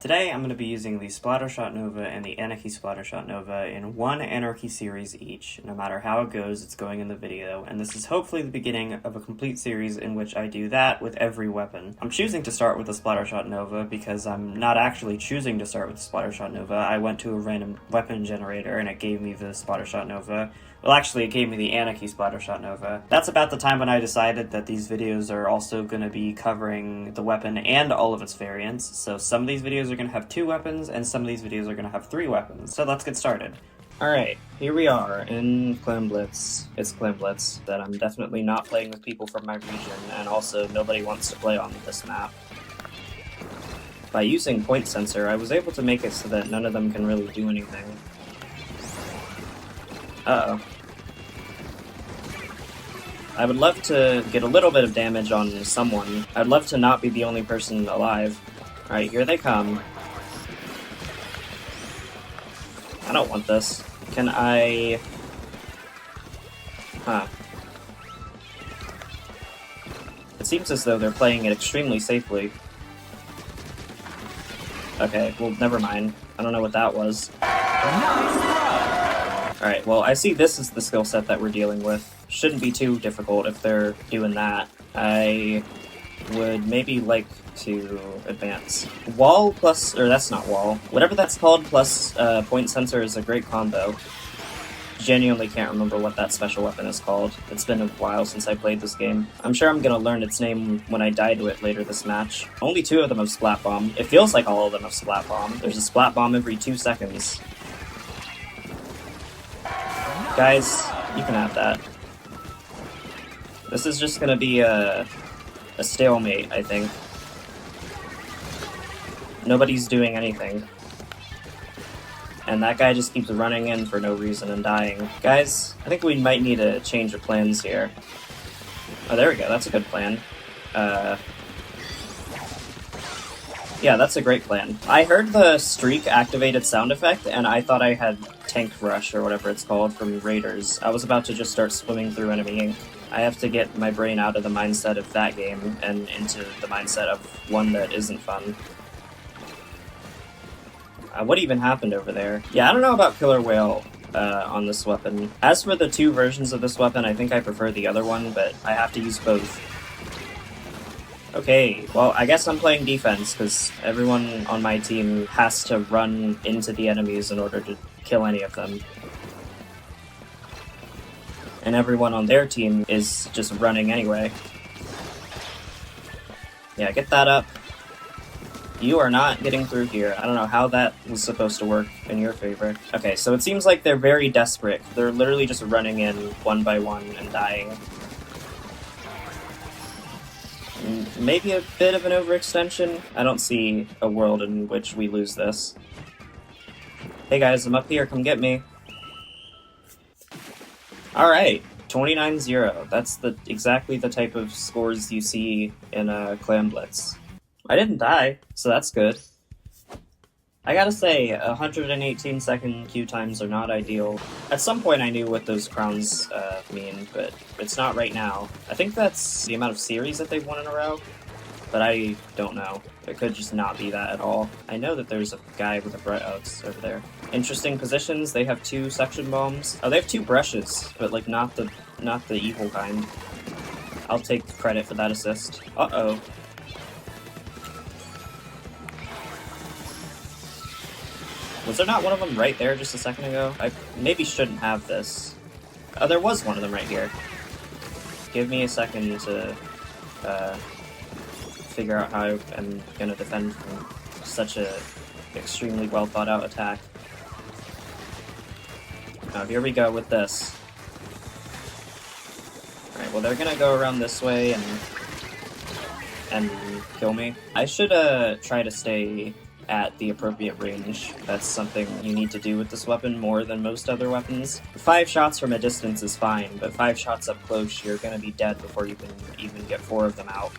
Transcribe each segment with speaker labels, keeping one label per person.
Speaker 1: Today I'm going to be using the Splattershot Nova and the Anarchy Splattershot Nova in one Anarchy Series each. No matter how it goes, it's going in the video, and this is hopefully the beginning of a complete series in which I do that with every weapon. I'm choosing to start with the Splattershot Nova because I'm not actually choosing to start with the Splattershot Nova. I went to a random weapon generator and it gave me the Splattershot Nova. Well, actually, it gave me the Anarchy Splattershot Nova. That's about the time when I decided that these videos are also going to be covering the weapon and all of its variants. So some of these videos are going to have 2 weapons, and some of these videos are going to have 3 weapons. So let's get started. Alright, here we are in Clan Blitz. It's Clan Blitz, that I'm definitely not playing with people from my region, and also nobody wants to play on this map. By using point sensor, I was able to make it so that none of them can really do anything. Uh-oh. I would love to get a little bit of damage on someone. I'd love to not be the only person alive. Alright, here they come. I don't want this. Can I... Huh. It seems as though they're playing it extremely safely. Okay, well, never mind. I don't know what that was. Alright, well, I see this is the skill set that we're dealing with. Shouldn't be too difficult if they're doing that. I would maybe like to advance. Wall plus, or that's not wall, whatever that's called, plus point sensor is a great combo. Genuinely can't remember what that special weapon is called. It's been a while since I played this game. I'm sure I'm gonna learn its name when I die to it later this match. Only 2 of them have Splat Bomb. It feels like all of them have Splat Bomb. There's a Splat Bomb every 2 seconds. Guys, you can have that. This is just gonna be a stalemate, I think. Nobody's doing anything. And that guy just keeps running in for no reason and dying. Guys, I think we might need a change of plans here. Oh, there we go, that's a good plan. Yeah, that's a great plan. I heard the streak activated sound effect, and I thought I had Tank Rush, or whatever it's called, from Raiders. I was about to just start swimming through enemy ink. I have to get my brain out of the mindset of that game, and into the mindset of one that isn't fun. What even happened over there? Yeah, I don't know about Killer Whale on this weapon. As for the 2 versions of this weapon, I think I prefer the other one, but I have to use both. Okay, well, I guess I'm playing defense, because everyone on my team has to run into the enemies in order to kill any of them. And everyone on their team is just running anyway. Yeah, get that up. You are not getting through here. I don't know how that was supposed to work in your favor. Okay, so it seems like they're very desperate. They're literally just running in one by one and dying. Maybe a bit of an overextension. I don't see a world in which we lose this. Hey guys, I'm up here, come get me. Alright, 29-0. That's exactly the type of scores you see in Clan Blitz. I didn't die, so that's good. I gotta say, 118 second queue times are not ideal. At some point I knew what those crowns mean, but it's not right now. I think that's the amount of series that they've won in a row, but I don't know. It could just not be that at all. I know that there's a guy with a oh, it's over there. Interesting positions. They have 2 suction bombs. Oh, they have 2 brushes, but like not the evil kind. I'll take credit for that assist. Uh-oh. Was there not one of them right there just a second ago? I maybe shouldn't have this. Oh, there was one of them right here. Give me a second to figure out how I'm gonna defend from such a extremely well thought out attack. Oh, here we go with this. Alright, well they're gonna go around this way and kill me. I should try to stay at the appropriate range. That's something you need to do with this weapon more than most other weapons. 5 shots from a distance is fine, but 5 shots up close, you're gonna be dead before you can even get 4 of them out.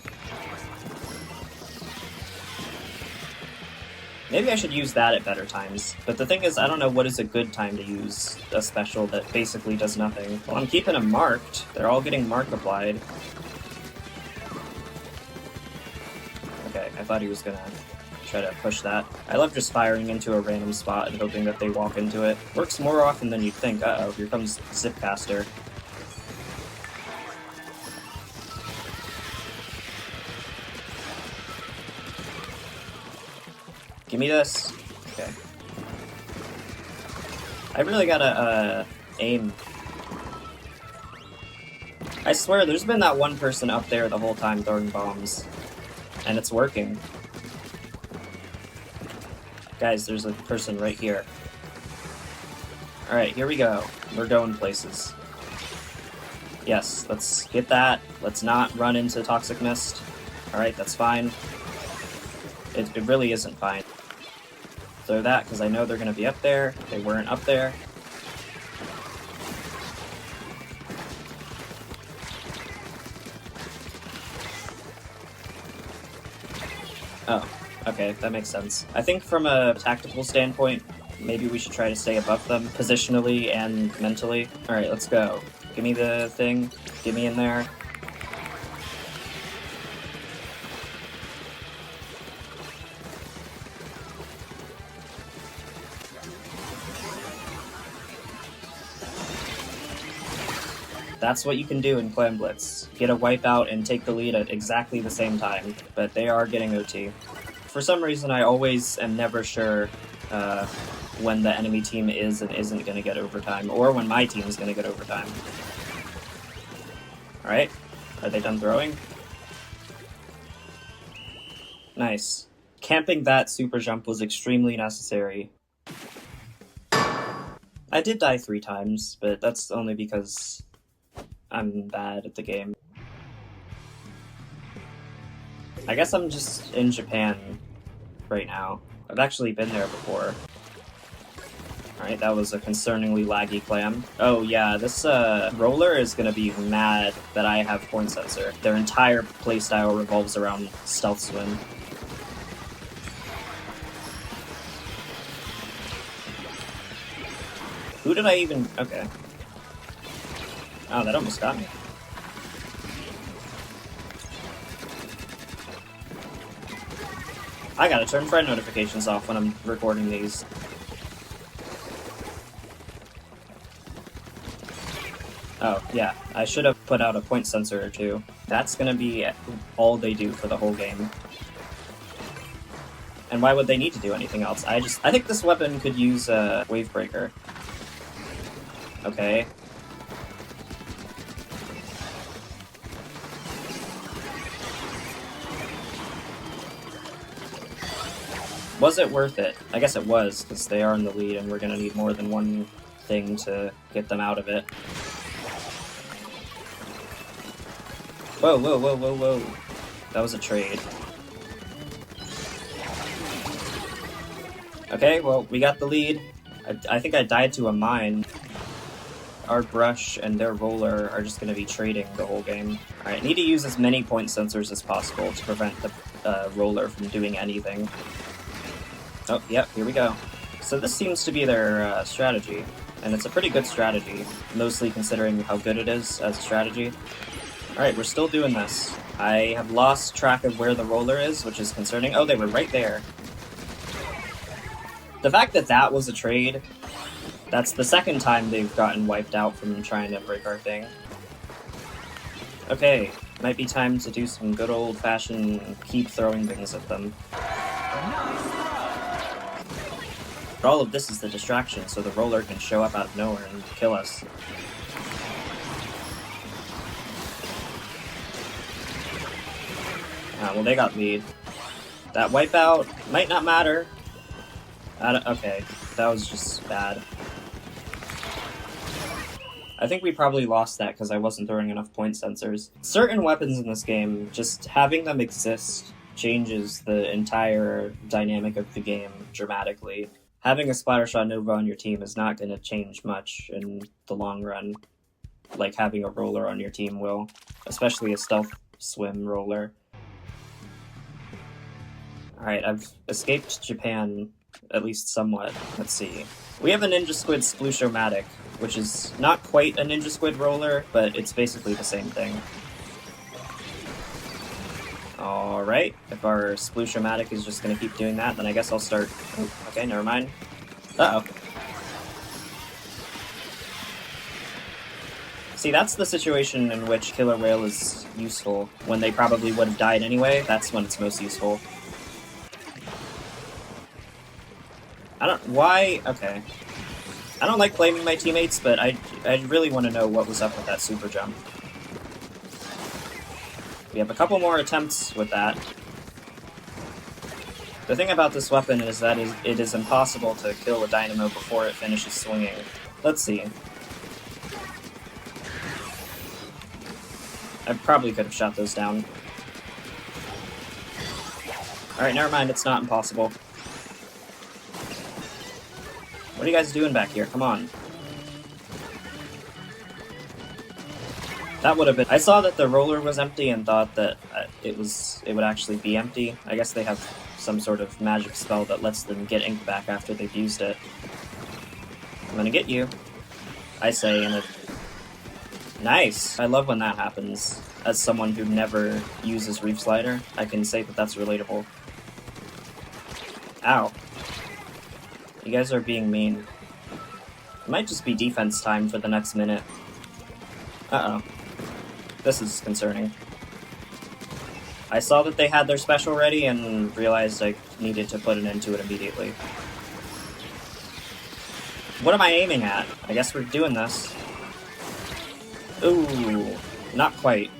Speaker 1: Maybe I should use that at better times, but the thing is, I don't know what is a good time to use a special that basically does nothing. Well, I'm keeping them marked. They're all getting mark applied. Okay, I thought he was gonna try to push that. I love just firing into a random spot and hoping that they walk into it. Works more often than you'd think. Uh-oh, here comes Zipcaster. Give me this. Okay. I really gotta, aim. I swear, there's been that one person up there the whole time throwing bombs. And it's working. Guys, there's a person right here. Alright, here we go. We're going places. Yes, let's get that. Let's not run into Toxic Mist. Alright, that's fine. It really isn't fine. Throw that, because I know they're going to be up there. They weren't up there. Oh, okay, that makes sense. I think from a tactical standpoint, maybe we should try to stay above them, positionally and mentally. Alright, let's go. Give me the thing. Get me in there. That's what you can do in Clan Blitz. Get a wipeout and take the lead at exactly the same time, but they are getting OT. For some reason, I always am never sure when the enemy team is and isn't going to get overtime, or when my team is going to get overtime. Alright, are they done throwing? Nice. Camping that super jump was extremely necessary. I did die 3 times, but that's only because I'm bad at the game. I guess I'm just in Japan right now. I've actually been there before. Alright, that was a concerningly laggy clam. Oh yeah, this roller is gonna be mad that I have point sensor. Their entire playstyle revolves around stealth swim. Who did I even... okay. Oh, that almost got me. I gotta turn friend notifications off when I'm recording these. Oh, yeah. I should have put out a point sensor or 2. That's gonna be all they do for the whole game. And why would they need to do anything else? I think this weapon could use a wave breaker. Okay. Was it worth it? I guess it was, because they are in the lead and we're gonna need more than one thing to get them out of it. Whoa, whoa, whoa, whoa, whoa. That was a trade. Okay, well, we got the lead. I think I died to a mine. Our brush and their roller are just gonna be trading the whole game. Alright, need to use as many point sensors as possible to prevent the roller from doing anything. Oh, yep, here we go. So this seems to be their strategy, and it's a pretty good strategy, mostly considering how good it is as a strategy. Alright, we're still doing this. I have lost track of where the roller is, which is concerning. Oh, they were right there. The fact that that was a trade, that's the second time they've gotten wiped out from trying to break our thing. Okay, might be time to do some good old-fashioned keep throwing things at them. But all of this is the distraction, so the roller can show up out of nowhere and kill us. Well, they got lead. That wipeout might not matter. Okay, that was just bad. I think we probably lost that because I wasn't throwing enough point sensors. Certain weapons in this game, just having them exist changes the entire dynamic of the game dramatically. Having a Splattershot Nova on your team is not going to change much in the long run, like having a roller on your team will, especially a stealth swim roller. Alright, I've escaped Japan, at least somewhat. Let's see. We have a Ninja Squid Splooshomatic, which is not quite a Ninja Squid roller, but it's basically the same thing. Alright. Alright, if our Splattershot is just gonna keep doing that, then I guess I'll start... Oh, okay, never mind. Uh-oh. See, that's the situation in which Killer Whale is useful. When they probably would have died anyway, that's when it's most useful. Why? Okay. I don't like blaming my teammates, but I really want to know what was up with that super jump. We have a couple more attempts with that. The thing about this weapon is that it is impossible to kill a dynamo before it finishes swinging. Let's see. I probably could have shot those down. Alright, never mind, it's not impossible. What are you guys doing back here? Come on. That would have been... I saw that the roller was empty and thought that it would actually be empty. I guess they have some sort of magic spell that lets them get ink back after they've used it. I'm gonna get you. I say in a... Nice! I love when that happens. As someone who never uses Reef Slider, I can say that that's relatable. Ow. You guys are being mean. It might just be defense time for the next minute. Uh-oh. This is concerning. I saw that they had their special ready and realized I needed to put an end to it immediately. What am I aiming at? I guess we're doing this. Ooh, not quite.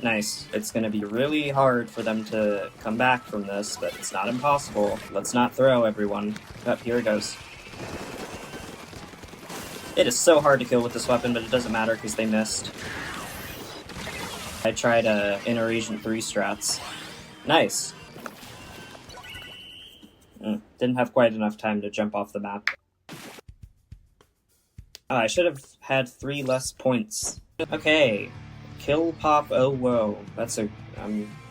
Speaker 1: Nice. It's gonna be really hard for them to come back from this, but it's not impossible. Let's not throw, everyone. Oh, here it goes. It is so hard to kill with this weapon, but it doesn't matter because they missed. I tried Inner Agent 3 strats. Nice. Didn't have quite enough time to jump off the map. Oh, I should have had 3 less points. Okay. Kill Pop, oh whoa. That's a...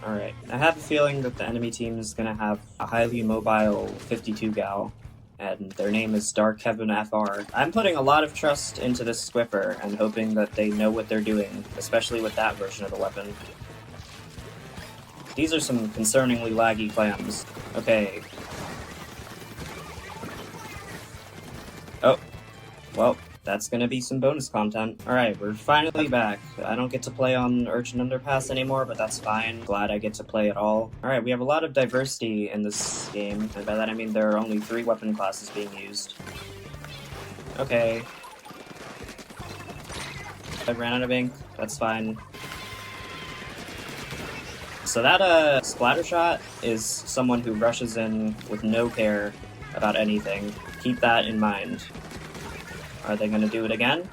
Speaker 1: alright. I have a feeling that the enemy team is gonna have a highly mobile 52 gal. And their name is Dark Heaven FR. I'm putting a lot of trust into this Swiffer and hoping that they know what they're doing, especially with that version of the weapon. These are some concerningly laggy clams. Okay. Oh. Well, that's gonna be some bonus content. Alright, we're finally back. I don't get to play on Urchin Underpass anymore, but that's fine. Glad I get to play at all. Alright, we have a lot of diversity in this game, and by that I mean there are only 3 weapon classes being used. Okay. I ran out of ink. That's fine. So that, Splattershot is someone who rushes in with no care about anything. Keep that in mind. Are they gonna do it again?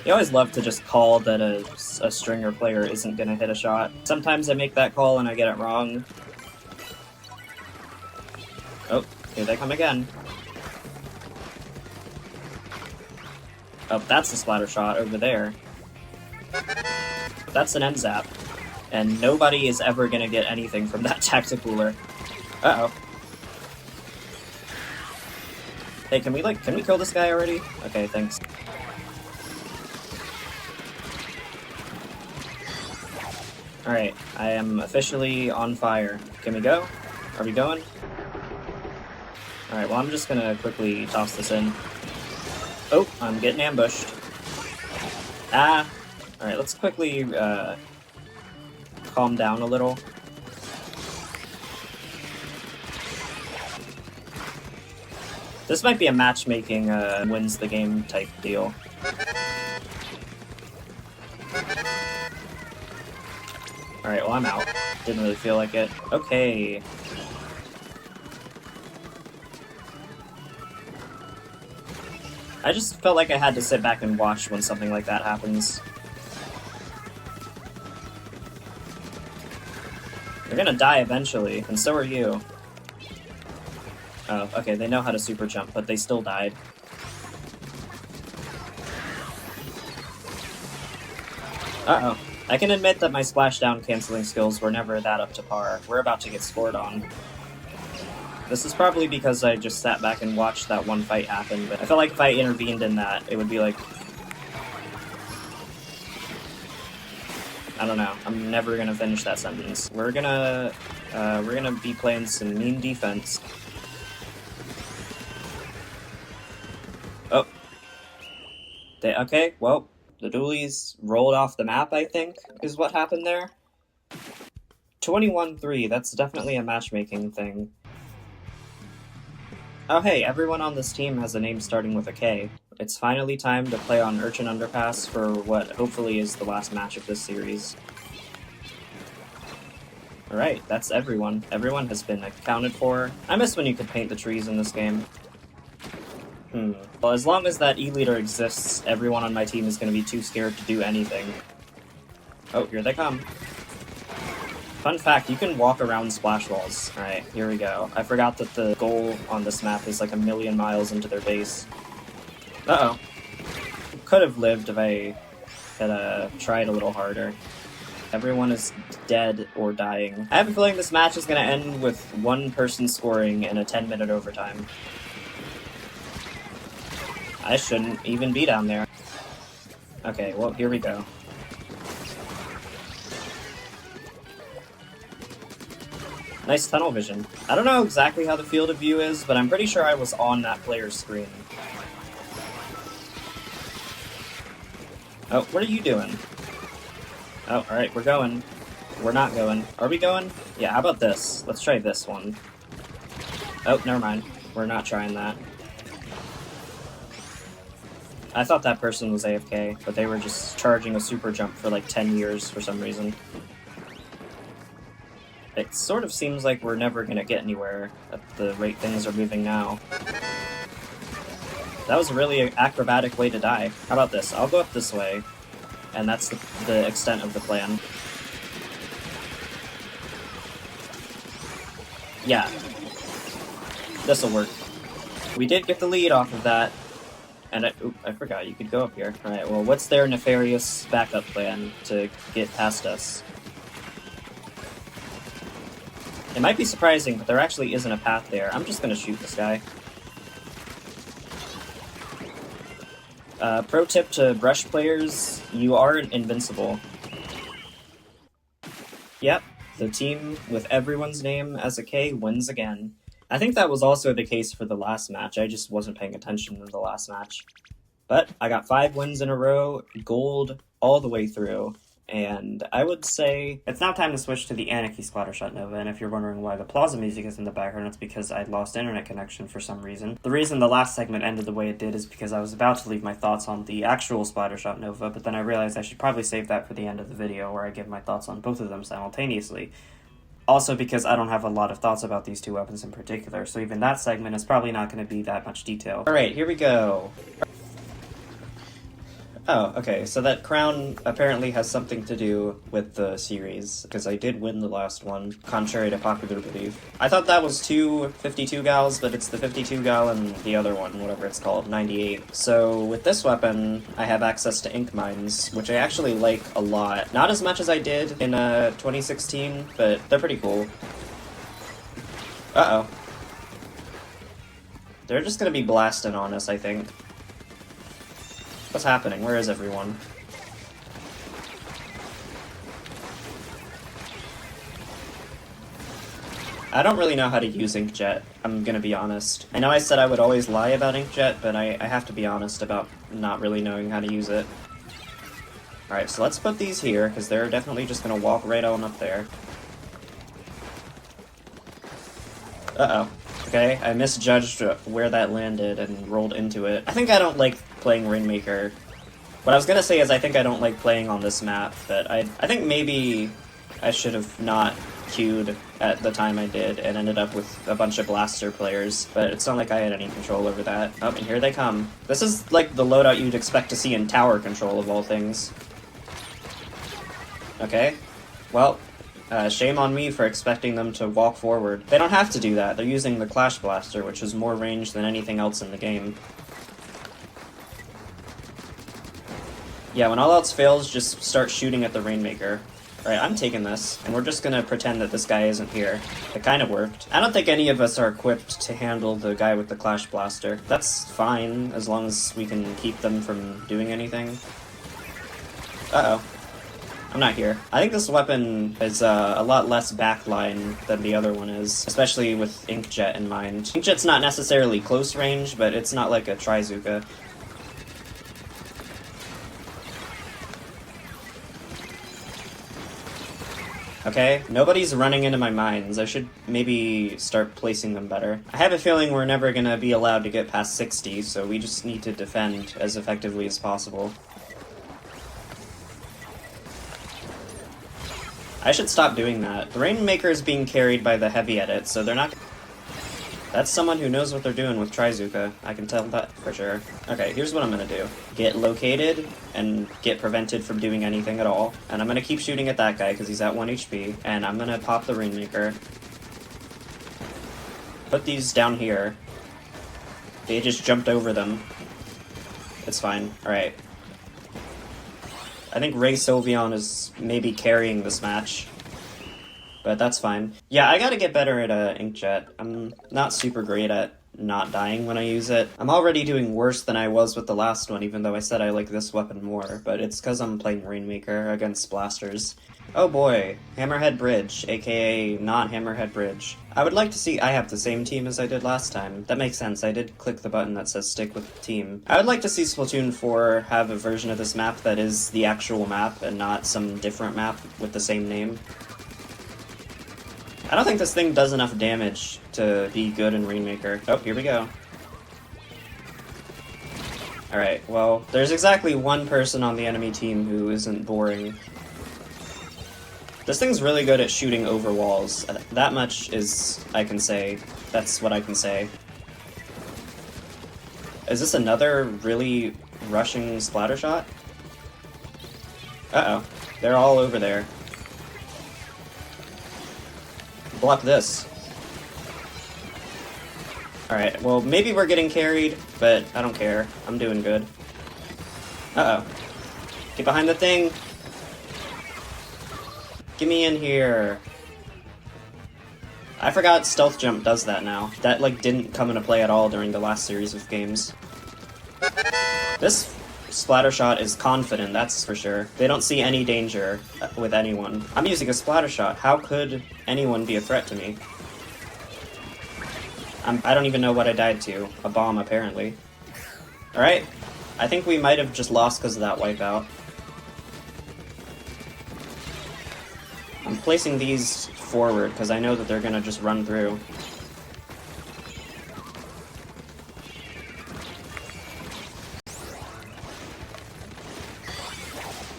Speaker 1: You always love to just call that a stringer player isn't gonna hit a shot. Sometimes I make that call and I get it wrong. Oh, here they come again. Oh, that's the Splattershot over there. That's an end zap. And nobody is ever gonna get anything from that Tacticooler. Uh-oh. Hey, can we kill this guy already? Okay, thanks. Alright, I am officially on fire. Can we go? Are we going? Alright, well I'm just gonna quickly toss this in. Oh, I'm getting ambushed. Ah! Alright, let's quickly, calm down a little. This might be a matchmaking wins the game type deal. Alright, well I'm out. Didn't really feel like it. Okay. I just felt like I had to sit back and watch when something like that happens. You're gonna die eventually, and so are you. Oh, okay, they know how to super jump, but they still died. Uh-oh. I can admit that my splashdown canceling skills were never that up to par. We're about to get scored on. This is probably because I just sat back and watched that one fight happen, but I felt like if I intervened in that, it would be like... I don't know. I'm never gonna finish that sentence. We're gonna be playing some mean defense. Oh. Okay, well, the dualies rolled off the map, I think, is what happened there. 21-3, that's definitely a matchmaking thing. Oh hey, everyone on this team has a name starting with a K. It's finally time to play on Urchin Underpass for what hopefully is the last match of this series. Alright, that's everyone. Everyone has been accounted for. I miss when you could paint the trees in this game. Well, as long as that E-leader exists, everyone on my team is going to be too scared to do anything. Oh, here they come. Fun fact, you can walk around splash walls. Alright, here we go. I forgot that the goal on this map is like 1,000,000 miles into their base. Uh-oh. Could have lived if I had tried a little harder. Everyone is dead or dying. I have a feeling this match is going to end with one person scoring in a 10-minute overtime. I shouldn't even be down there. Okay, well, here we go. Nice tunnel vision. I don't know exactly how the field of view is, but I'm pretty sure I was on that player's screen. Oh, what are you doing? Oh, alright, we're going. We're not going. Are we going? Yeah, how about this? Let's try this one. Oh, never mind. We're not trying that. I thought that person was AFK, but they were just charging a super jump for like 10 years for some reason. It sort of seems like we're never gonna get anywhere at the rate things are moving now. That was a really acrobatic way to die. How about this? I'll go up this way, and that's the extent of the plan. Yeah. This'll work. We did get the lead off of that. And I forgot, you could go up here. Alright, well, what's their nefarious backup plan to get past us? It might be surprising, but there actually isn't a path there. I'm just gonna shoot this guy. Pro tip to brush players, you are invincible. Yep, the team with everyone's name as a K wins again. I think that was also the case for the last match, I just wasn't paying attention in the last match. But I got 5 wins in a row, gold all the way through, and I would say... It's now time to switch to the Anarchy Splattershot Nova, and if you're wondering why the Plaza music is in the background, it's because I'd lost internet connection for some reason. The reason the last segment ended the way it did is because I was about to leave my thoughts on the actual Splattershot Nova, but then I realized I should probably save that for the end of the video, where I give my thoughts on both of them simultaneously. Also because I don't have a lot of thoughts about these two weapons in particular, so even that segment is probably not going to be that much detail. Alright, here we go. Oh, okay, so that crown apparently has something to do with the series, because I did win the last one, contrary to popular belief. I thought that was 2 52 gals, but it's the 52 gal and the other one, whatever it's called, 98. So with this weapon, I have access to ink mines, which I actually like a lot. Not as much as I did in 2016, but they're pretty cool. Uh-oh. They're just gonna be blasting on us, I think. What's happening? Where is everyone? I don't really know how to use Inkjet, I'm gonna be honest. I know I said I would always lie about Inkjet, but I have to be honest about not really knowing how to use it. Alright, so let's put these here, because they're definitely just gonna walk right on up there. Uh-oh. Okay, I misjudged where that landed and rolled into it. I think I don't like playing Rainmaker. What I was gonna say is I think I don't like playing on this map, but I think maybe I should have not queued at the time I did and ended up with a bunch of Blaster players, but it's not like I had any control over that. Oh, and here they come. This is like the loadout you'd expect to see in tower control of all things. Okay, well, shame on me for expecting them to walk forward. They don't have to do that, they're using the Clash Blaster, which is more range than anything else in the game. Yeah, when all else fails, just start shooting at the Rainmaker. Alright, I'm taking this, and we're just gonna pretend that this guy isn't here. It kind of worked. I don't think any of us are equipped to handle the guy with the Clash Blaster. That's fine, as long as we can keep them from doing anything. Uh-oh. I'm not here. I think this weapon is a lot less backline than the other one is, especially with Inkjet in mind. Inkjet's not necessarily close range, but it's not like a Trizuka. Okay, nobody's running into my mines. I should maybe start placing them better. I have a feeling we're never gonna be allowed to get past 60, so we just need to defend as effectively as possible. I should stop doing that. The Rainmaker is being carried by the heavy edit, so they're not... That's someone who knows what they're doing with Trizuka. I can tell that for sure. Okay, here's what I'm gonna do. Get located and get prevented from doing anything at all. And I'm gonna keep shooting at that guy because he's at 1 HP. And I'm gonna pop the Rainmaker. Put these down here. They just jumped over them. It's fine. Alright. I think Ray Sylveon is maybe carrying this match. But that's fine. Yeah, I gotta get better at Inkjet. I'm not super great at not dying when I use it. I'm already doing worse than I was with the last one, even though I said I like this weapon more. But it's because I'm playing Rainmaker against blasters. Oh boy, Hammerhead Bridge, aka not Hammerhead Bridge. I would like to see I have the same team as I did last time. That makes sense, I did click the button that says stick with the team. I would like to see Splatoon 4 have a version of this map that is the actual map and not some different map with the same name. I don't think this thing does enough damage to be good in Rainmaker. Oh, here we go. Alright, well, there's exactly one person on the enemy team who isn't boring. This thing's really good at shooting over walls. That much is, I can say. That's what I can say. Is this another really rushing Splattershot? Uh-oh. They're all over there. Block this. Alright, well, maybe we're getting carried, but I don't care. I'm doing good. Uh-oh. Get behind the thing! Get me in here! I forgot Stealth Jump does that now. That, like, didn't come into play at all during the last series of games. This Splattershot is confident, that's for sure. They don't see any danger with anyone. I'm using a Splattershot. How could anyone be a threat to me? I don't even know what I died to. A bomb, apparently. Alright. I think we might have just lost because of that wipeout. I'm placing these forward because I know that they're gonna just run through.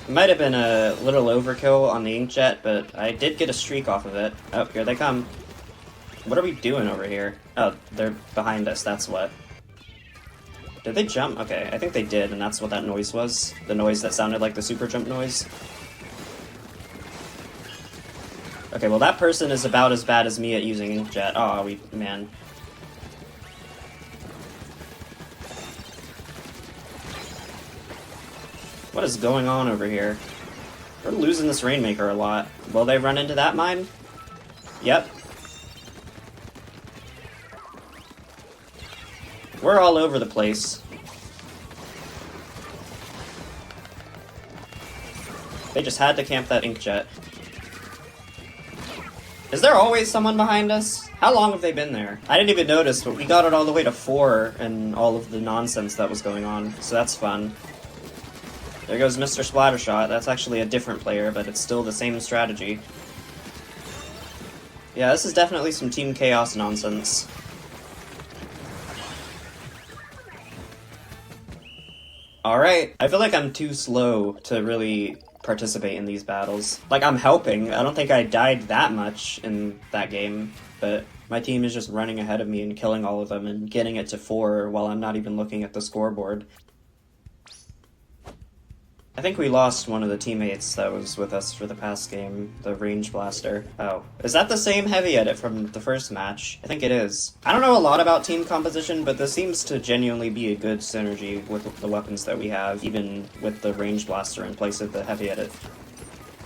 Speaker 1: It might have been a little overkill on the Inkjet, but I did get a streak off of it. Oh, here they come. What are we doing over here? Oh, they're behind us, that's what. Did they jump? Okay, I think they did, and that's what that noise was. The noise that sounded like the super jump noise. Okay, well that person is about as bad as me at using Inkjet. Oh, man. What is going on over here? We're losing this Rainmaker a lot. Will they run into that mine? Yep. We're all over the place. They just had to camp that Inkjet. Is there always someone behind us? How long have they been there? I didn't even notice, but we got it all the way to 4 and all of the nonsense that was going on, so that's fun. There goes Mr. Splattershot. That's actually a different player, but it's still the same strategy. Yeah, this is definitely some Team Chaos nonsense. Alright, I feel like I'm too slow to really participate in these battles. Like, I'm helping. I don't think I died that much in that game, but my team is just running ahead of me and killing all of them and getting it to 4 while I'm not even looking at the scoreboard. I think we lost one of the teammates that was with us for the past game, the Range Blaster. Oh. Is that the same heavy edit from the first match? I think it is. I don't know a lot about team composition, but this seems to genuinely be a good synergy with the weapons that we have, even with the Range Blaster in place of the heavy edit.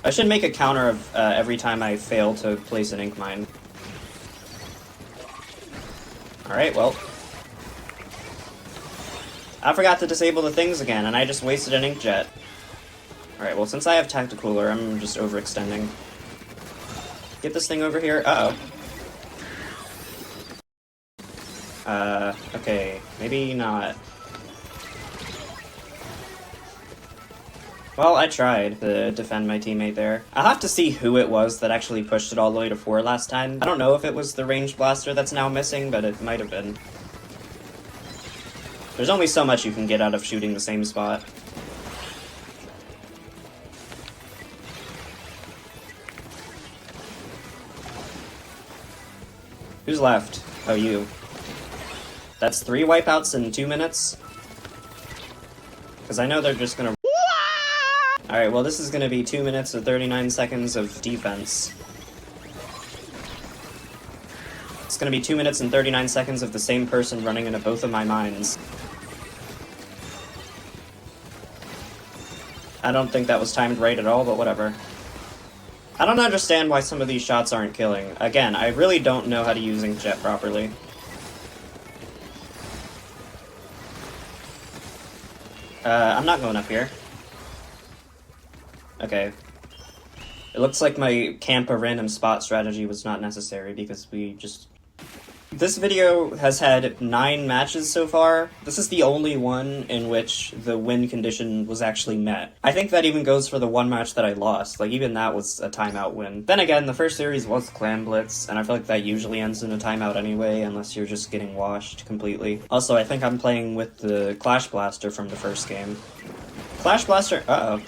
Speaker 1: I should make a counter of every time I fail to place an ink mine. Alright, well. I forgot to disable the things again, and I just wasted an inkjet. Alright, well, since I have Tacticooler, I'm just overextending. Get this thing over here. Uh-oh. Okay. Maybe not. Well, I tried to defend my teammate there. I'll have to see who it was that actually pushed it all the way to 4 last time. I don't know if it was the ranged blaster that's now missing, but it might have been. There's only so much you can get out of shooting the same spot. Who's left? Oh, you. That's 3 wipeouts in 2 minutes? Because I know they're just gonna... Alright, well this is gonna be 2 minutes and 39 seconds of defense. It's gonna be 2 minutes and 39 seconds of the same person running into both of my mines. I don't think that was timed right at all, but whatever. I don't understand why some of these shots aren't killing. Again, I really don't know how to use inkjet properly. I'm not going up here. Okay. It looks like my camp a random spot strategy was not necessary because we just... This video has had 9 matches so far. This is the only one in which the win condition was actually met. I think that even goes for the one match that I lost. Like, even that was a timeout win. Then again, the first series was Clan Blitz, and I feel like that usually ends in a timeout anyway, unless you're just getting washed completely. Also, I think I'm playing with the Clash Blaster from the first game. Clash Blaster... Uh-oh.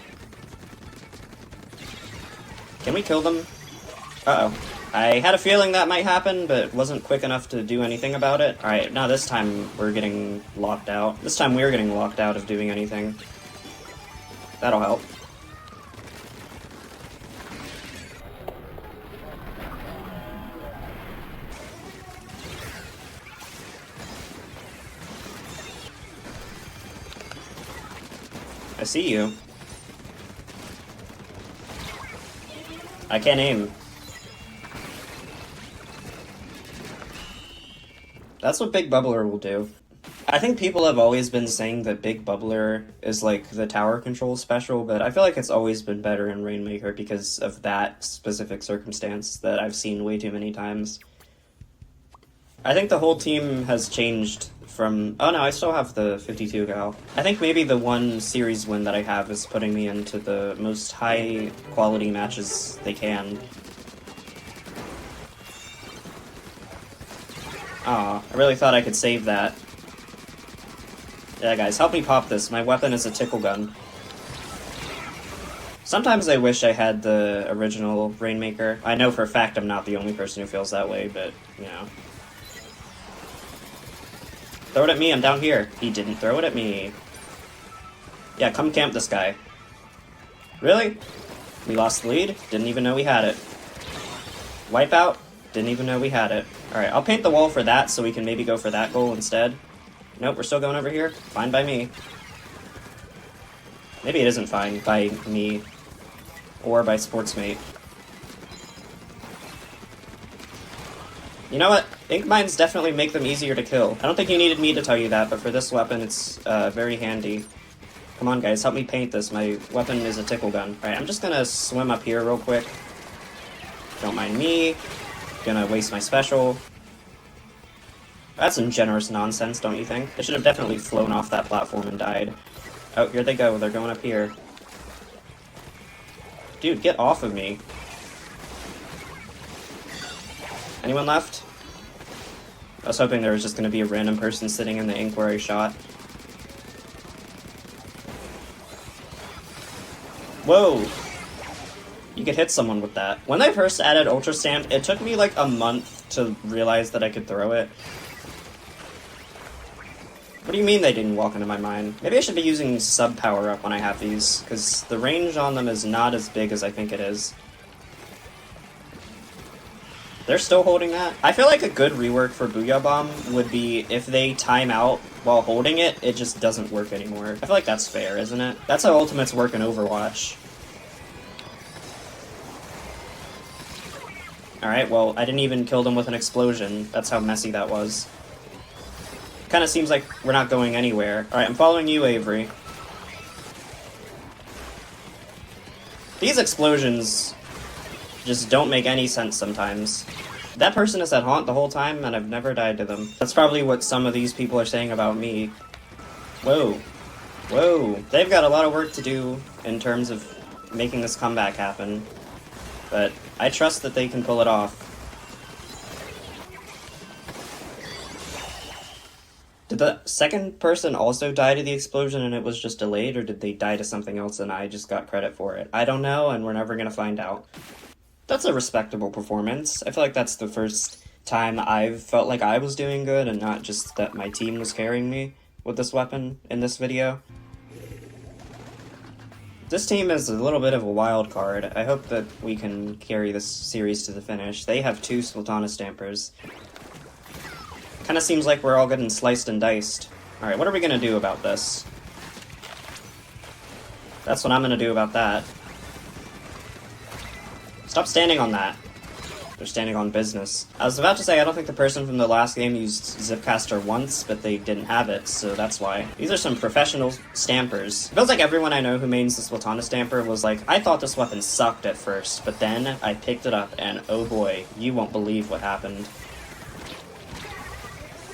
Speaker 1: Can we kill them? Uh-oh. I had a feeling that might happen, but wasn't quick enough to do anything about it. Alright, now this time we're getting locked out. This time we're getting locked out of doing anything. That'll help. I see you. I can't aim. That's what Big Bubbler will do. I think people have always been saying that Big Bubbler is like the tower control special, but I feel like it's always been better in Rainmaker because of that specific circumstance that I've seen way too many times. I think the whole team has changed from... Oh no, I still have the 52 gal. I think maybe the one series win that I have is putting me into the most high quality matches they can. Aw, I really thought I could save that. Yeah, guys, help me pop this. My weapon is a tickle gun. Sometimes I wish I had the original Rainmaker. I know for a fact I'm not the only person who feels that way, but, you know. Throw it at me, I'm down here. He didn't throw it at me. Yeah, come camp this guy. Really? We lost the lead? Didn't even know we had it. Wipeout? Didn't even know we had it. Alright, I'll paint the wall for that so we can maybe go for that goal instead. Nope, we're still going over here. Fine by me. Maybe it isn't fine by me. Or by Sportsmate. You know what? Ink mines definitely make them easier to kill. I don't think you needed me to tell you that, but for this weapon it's very handy. Come on guys, help me paint this. My weapon is a tickle gun. Alright, I'm just gonna swim up here real quick. Don't mind me. Gonna waste my special. That's some generous nonsense, don't you think? They should have definitely flown off that platform and died. Oh, here they go. They're going up here. Dude, get off of me. Anyone left? I was hoping there was just gonna be a random person sitting in the ink where I shot. Whoa! You could hit someone with that. When they first added Ultra Stamp, it took me like a month to realize that I could throw it. What do you mean they didn't walk into my mine? Maybe I should be using sub power up when I have these, because the range on them is not as big as I think it is. They're still holding that? I feel like a good rework for Booyah Bomb would be if they time out while holding it, it just doesn't work anymore. I feel like that's fair, isn't it? That's how ultimates work in Overwatch. Alright, well, I didn't even kill them with an explosion. That's how messy that was. Kinda seems like we're not going anywhere. Alright, I'm following you, Avery. These explosions just don't make any sense sometimes. That person is at haunt the whole time, and I've never died to them. That's probably what some of these people are saying about me. Whoa. Whoa. They've got a lot of work to do in terms of making this comeback happen. But I trust that they can pull it off. Did the second person also die to the explosion and it was just delayed, or did they die to something else and I just got credit for it? I don't know, and we're never gonna find out. That's a respectable performance. I feel like that's the first time I've felt like I was doing good and not just that my team was carrying me with this weapon in this video. This team is a little bit of a wild card. I hope that we can carry this series to the finish. They have 2 Splattershot Stampers. Kinda seems like we're all getting sliced and diced. Alright, what are we gonna do about this? That's what I'm gonna do about that. Stop standing on that. They're standing on business. I was about to say, I don't think the person from the last game used Zipcaster once, but they didn't have it, so that's why. These are some professional stampers. It feels like everyone I know who mains the Splattershot Stamper was like, I thought this weapon sucked at first, but then I picked it up, and oh boy, you won't believe what happened.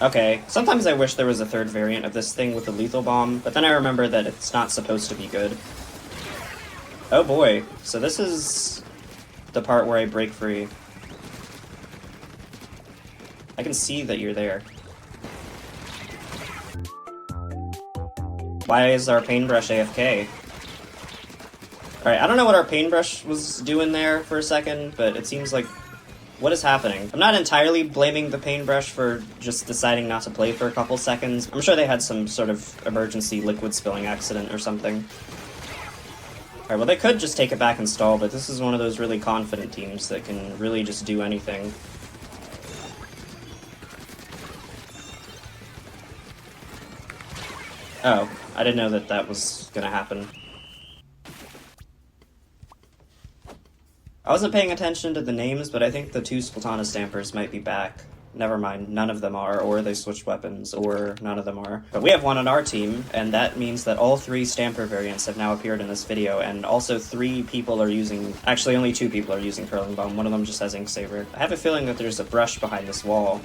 Speaker 1: Okay, sometimes I wish there was a third variant of this thing with the lethal bomb, but then I remember that it's not supposed to be good. Oh boy, so this is the part where I break free. I can see that you're there. Why is our paintbrush AFK? Alright, I don't know what our paintbrush was doing there for a second, but it seems like... What is happening? I'm not entirely blaming the paintbrush for just deciding not to play for a couple seconds. I'm sure they had some sort of emergency liquid spilling accident or something. Alright, well they could just take it back and stall, but this is one of those really confident teams that can really just do anything. Oh, I didn't know that that was gonna happen. I wasn't paying attention to the names, but I think the 2 Splattershot Stampers might be back. Never mind, none of them are, or they switched weapons, or none of them are. But we have one on our team, and that means that all 3 Stamper variants have now appeared in this video, and also 3 people are using... Actually, only 2 people are using Curling Bomb, one of them just has Ink Saber. I have a feeling that there's a brush behind this wall,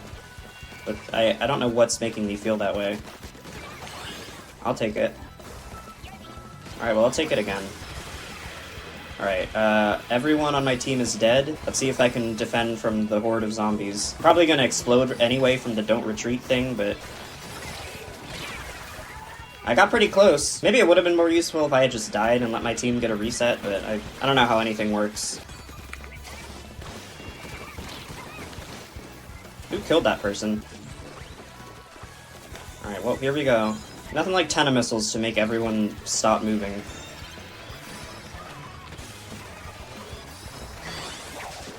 Speaker 1: but I don't know what's making me feel that way. I'll take it. Alright, well I'll take it again. Alright, everyone on my team is dead. Let's see if I can defend from the horde of zombies. Probably gonna explode anyway from the don't retreat thing, but... I got pretty close. Maybe it would have been more useful if I had just died and let my team get a reset, but I don't know how anything works. Who killed that person? Alright, well, here we go. Nothing like 10 missiles to make everyone stop moving.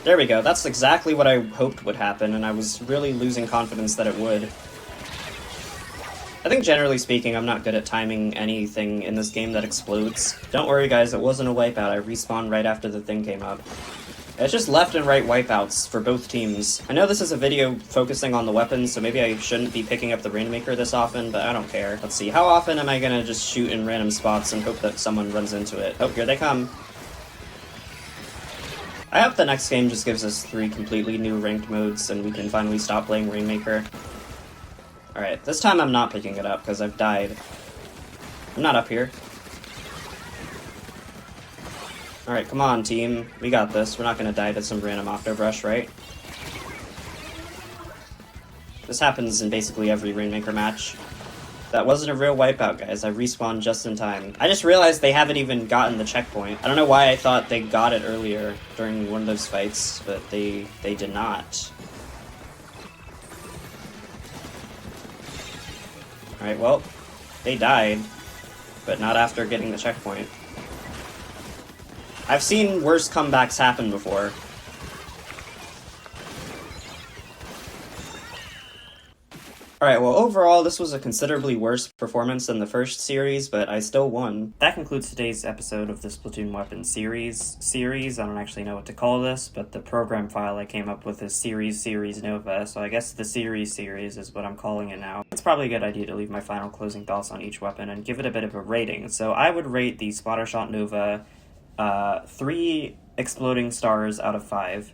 Speaker 1: There we go, that's exactly what I hoped would happen, and I was really losing confidence that it would. I think generally speaking, I'm not good at timing anything in this game that explodes. Don't worry guys, it wasn't a wipeout, I respawned right after the thing came up. It's just left and right wipeouts for both teams. I know this is a video focusing on the weapons, so maybe I shouldn't be picking up the Rainmaker this often, but I don't care. Let's see, how often am I gonna just shoot in random spots and hope that someone runs into it? Oh, here they come. I hope the next game just gives us 3 completely new ranked modes and we can finally stop playing Rainmaker. Alright, this time I'm not picking it up because I've died. I'm not up here. Alright, come on team, we got this. We're not gonna die to some random Octobrush, right? This happens in basically every Rainmaker match. That wasn't a real wipeout, guys. I respawned just in time. I just realized they haven't even gotten the checkpoint. I don't know why I thought they got it earlier during one of those fights, but they did not. Alright, well, they died, but not after getting the checkpoint. I've seen worse comebacks happen before. Alright, well, overall, this was a considerably worse performance than the first series, but I still won. That concludes today's episode of the Splatoon Weapons series. I don't actually know what to call this, but the program file I came up with is Series Nova, so I guess the series is what I'm calling it now. It's probably a good idea to leave my final closing thoughts on each weapon and give it a bit of a rating. So I would rate the Splattershot Nova 3 exploding stars out of 5.